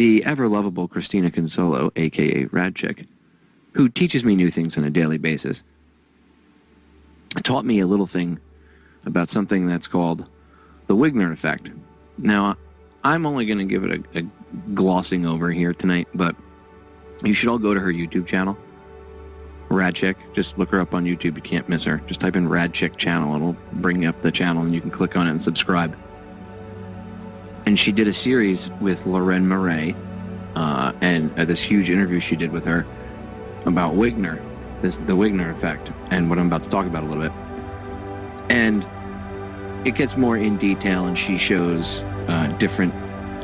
the ever-lovable Christina Consolo, a.k.a. Rad Chick, who teaches me new things on a daily basis, taught me a little thing about something that's called the Wigner effect. Now, I'm only going to give it a glossing over here tonight, but you should all go to her YouTube channel, Rad Chick. Just look her up on YouTube. You can't miss her. Just type in Rad Chick channel. It'll bring up the channel, and you can click on it and subscribe. And she did a series with Lorraine Murray, and this huge interview she did with her about Wigner, the Wigner effect, and what I'm about to talk about a little bit. And it gets more in detail, and she shows different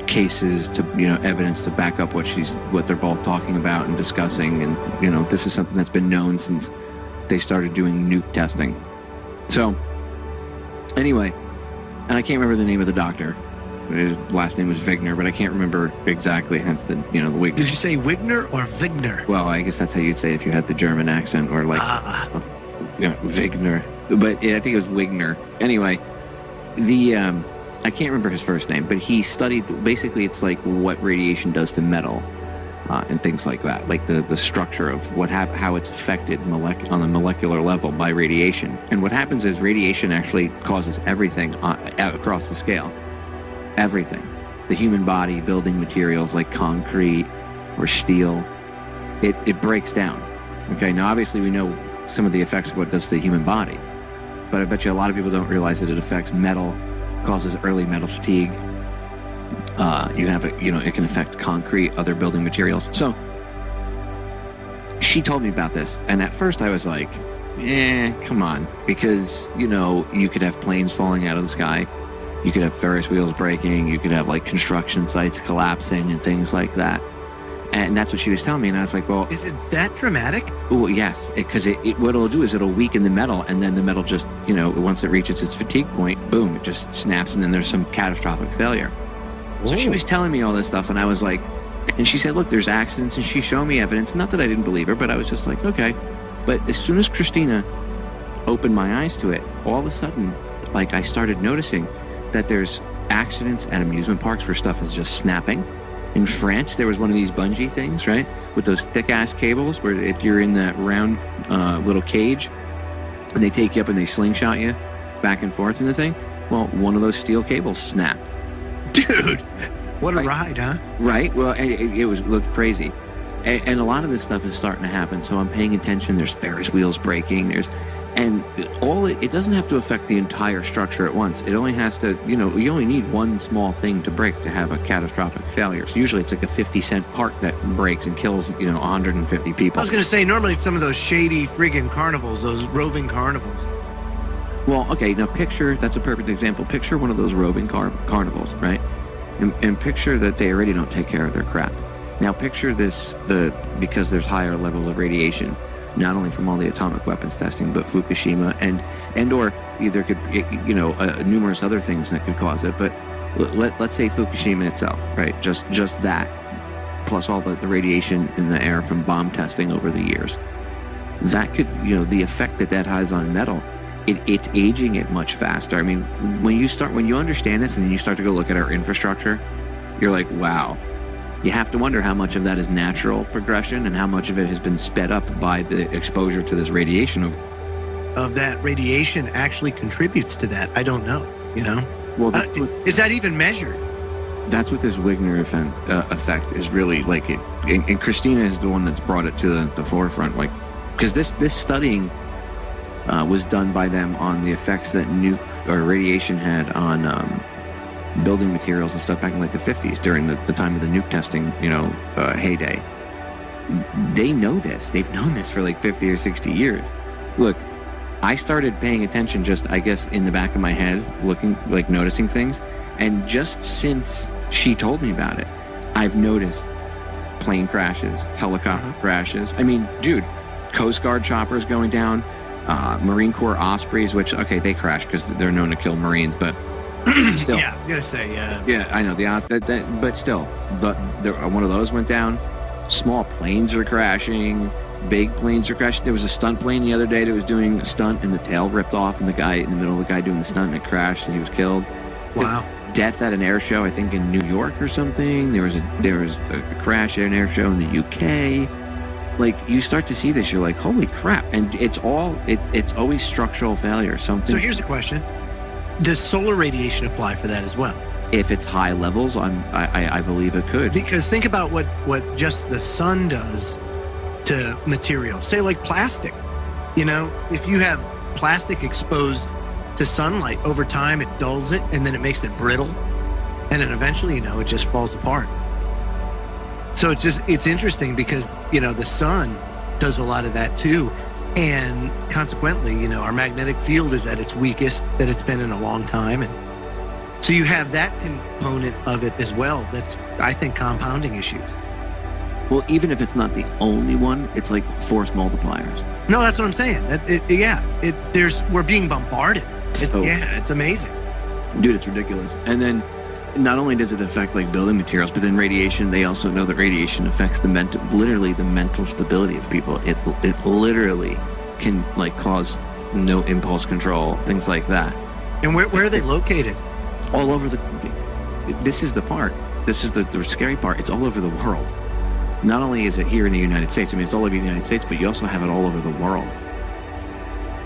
cases to, evidence to back up what they're both talking about and discussing. And, this is something that's been known since they started doing nuke testing. So, anyway, and I can't remember the name of the doctor. His last name was Wigner, but I can't remember exactly, hence the Wigner. Did you say Wigner or Wigner? Well, I guess that's how you'd say it if you had the German accent, or like, Wigner. But yeah, I think it was Wigner. Anyway, I can't remember his first name, but he studied, basically it's like what radiation does to metal and things like that, like the structure of how it's affected on a molecular level by radiation. And what happens is radiation actually causes everything across the scale. Everything. The human body, building materials like concrete or steel, it breaks down. Okay, now obviously we know some of the effects of what it does to the human body, but I bet you a lot of people don't realize that it affects metal, causes early metal fatigue. It can affect concrete, other building materials. So she told me about this, and at first I was like, come on, because you could have planes falling out of the sky. You could have Ferris wheels breaking. You could have like construction sites collapsing and things like that. And that's what she was telling me. And I was like, well... Is it that dramatic? Well, yes. Because what it'll do is it'll weaken the metal. And then the metal just, once it reaches its fatigue point, boom, it just snaps. And then there's some catastrophic failure. Whoa. So she was telling me all this stuff. And I was like... And she said, look, there's accidents. And she showed me evidence. Not that I didn't believe her, but I was just like, okay. But as soon as Christina opened my eyes to it, all of a sudden, like, I started noticing that there's accidents at amusement parks where stuff is just snapping. In France, there was one of these bungee things, right? With those thick-ass cables where you're in that round little cage, and they take you up and they slingshot you back and forth in the thing. Well, one of those steel cables snapped. Dude, what a ride, huh? Right? Well, it looked crazy. And a lot of this stuff is starting to happen, so I'm paying attention. There's Ferris wheels breaking. And it doesn't have to affect the entire structure at once. It only has to, you only need one small thing to break to have a catastrophic failure. So usually it's like a 50-cent part that breaks and kills, 150 people. I was going to say, normally it's some of those shady friggin' carnivals, those roving carnivals. Well, okay, now that's a perfect example. Picture one of those roving carnivals, right? And picture that they already don't take care of their crap. Now picture because there's higher levels of radiation, not only from all the atomic weapons testing, but Fukushima and or there could, numerous other things that could cause it. But let's say Fukushima itself, right? Just that, plus all the radiation in the air from bomb testing over the years. That could, the effect that has on metal, it's aging it much faster. I mean, when you understand this and then you start to go look at our infrastructure, you're like, wow. You have to wonder how much of that is natural progression and how much of it has been sped up by the exposure to this radiation. Of that radiation actually contributes to that. I don't know, Well, is that even measured? That's what this Wigner effect is really like. And Christina is the one that's brought it to the forefront. Like, because this studying was done by them on the effects that nuke or radiation had on building materials and stuff back in like the 50s during the time of the nuke testing, heyday. They know this. They've known this for like 50 or 60 years. Look, I started paying attention just, I guess, in the back of my head, noticing things. And just since she told me about it, I've noticed plane crashes, helicopter crashes. I mean, dude, Coast Guard choppers going down, Marine Corps Ospreys, which, okay, they crash because they're known to kill Marines, but still. Yeah, I was going to say, yeah. Yeah, I know. But still, one of those went down. Small planes are crashing. Big planes are crashing. There was a stunt plane the other day that was doing a stunt, and the tail ripped off, and the guy in the middle of the guy doing the stunt, and it crashed, and he was killed. Wow. death at an air show, I think in New York or something. There was a crash at an air show in the UK. Like, you start to see this, you're like, holy crap. And it's always structural failure. Something. So here's the question. Does solar radiation apply for that as well? If it's high levels, I believe it could. Because think about what just the sun does to material. Say like plastic. You know, if you have plastic exposed to sunlight, over time it dulls it and then it makes it brittle. And then eventually, you know, it just falls apart. So it's interesting because, you know, the sun does a lot of that too. And consequently, you know, our magnetic field is at its weakest that it's been in a long time. And so you have that component of it as well. That's, I think, compounding issues. Well, even if it's not the only one, it's like force multipliers. No, that's what I'm saying. We're being bombarded. It's amazing. Dude, it's ridiculous. And then not only does it affect like building materials, but then radiation, they also know that radiation affects the mental stability of people. It literally can like cause no impulse control, things like that. And where are they located? All over this is the part. This is the scary part. It's all over the world. Not only is it here in the United States, I mean, it's all over the United States, but you also have it all over the world.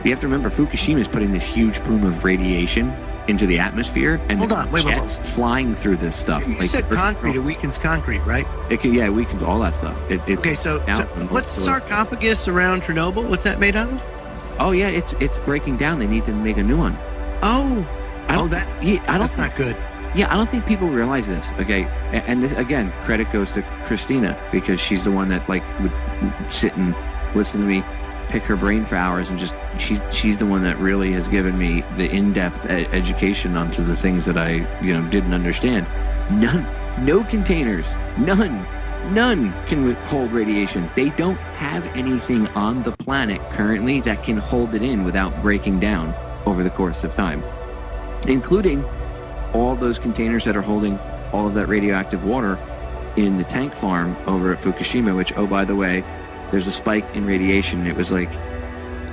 You have to remember, Fukushima is putting this huge plume of radiation into the atmosphere, and jets flying through this stuff. You said concrete, it weakens concrete, right? It weakens all that stuff. Okay, so what's the sarcophagus around Chernobyl? What's that made out of? Oh yeah, it's breaking down. They need to make a new one. That's not good. Yeah, I don't think people realize this. Okay, and this, again, credit goes to Christina, because she's the one that like would sit and listen to me pick her brain for hours, and just she's the one that really has given me the in-depth education onto the things that I didn't understand. No containers, none can hold radiation. They don't have anything on the planet currently that can hold it in without breaking down over the course of time, including all those containers that are holding all of that radioactive water in the tank farm over at Fukushima, which, oh, by the way, there's a spike in radiation. It was like,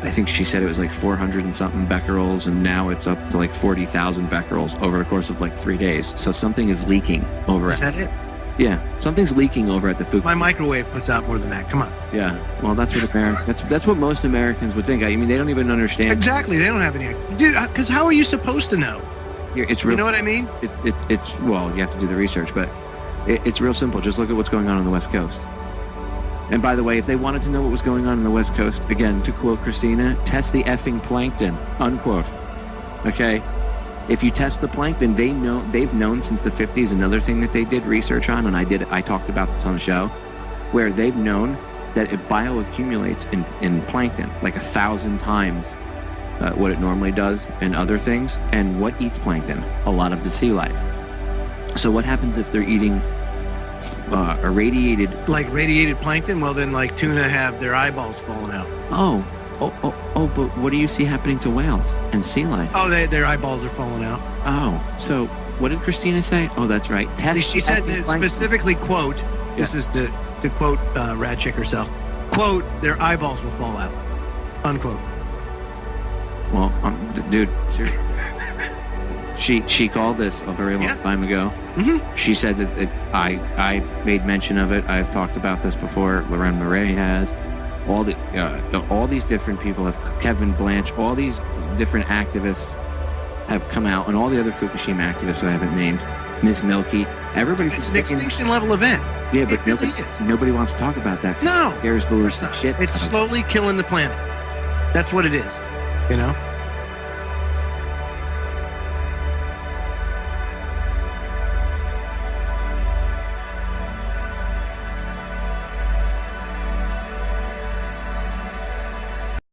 I think she said it was like 400 and something becquerels, and now it's up to like 40,000 becquerels over the course of like 3 days. So something is leaking over Is that it? Yeah, something's leaking over at the Fukushima. My microwave puts out more than that. Come on. Yeah, well, that's what most Americans would think. I mean, they don't even understand. Exactly, they don't have any. Dude, because how are you supposed to know? It's real. You know what I mean? It's well, you have to do the research, but it's real simple. Just look at what's going on the West Coast. And by the way, if they wanted to know what was going on the West Coast, again, to quote Christina, test the effing plankton, unquote. Okay? If you test the plankton, they've known since the 50s. Another thing that they did research on, and I talked about this on the show, where they've known that it bioaccumulates in plankton like 1,000 times what it normally does in other things. And what eats plankton? A lot of the sea life. So what happens if they're eating irradiated... Like radiated plankton? Well, then like tuna have their eyeballs falling out. Oh, but what do you see happening to whales and sea life? Oh, their eyeballs are falling out. Oh, so what did Christina say? Oh, that's right. She said specifically, quote, this is to quote Rad Chick herself, quote, their eyeballs will fall out, unquote. Well, dude, seriously. She called this a very long time ago. Mm-hmm. She said that I made mention of it. I've talked about this before. Loren Murray has. All these different people have, Kevin Blanche, all these different activists have come out, and all the other Fukushima activists who I haven't named, Ms. Milky, everybody. It's an extinction level event. Yeah, but nobody wants to talk about that. No, it scares the shit. It's slowly killing the planet. That's what it is. You know.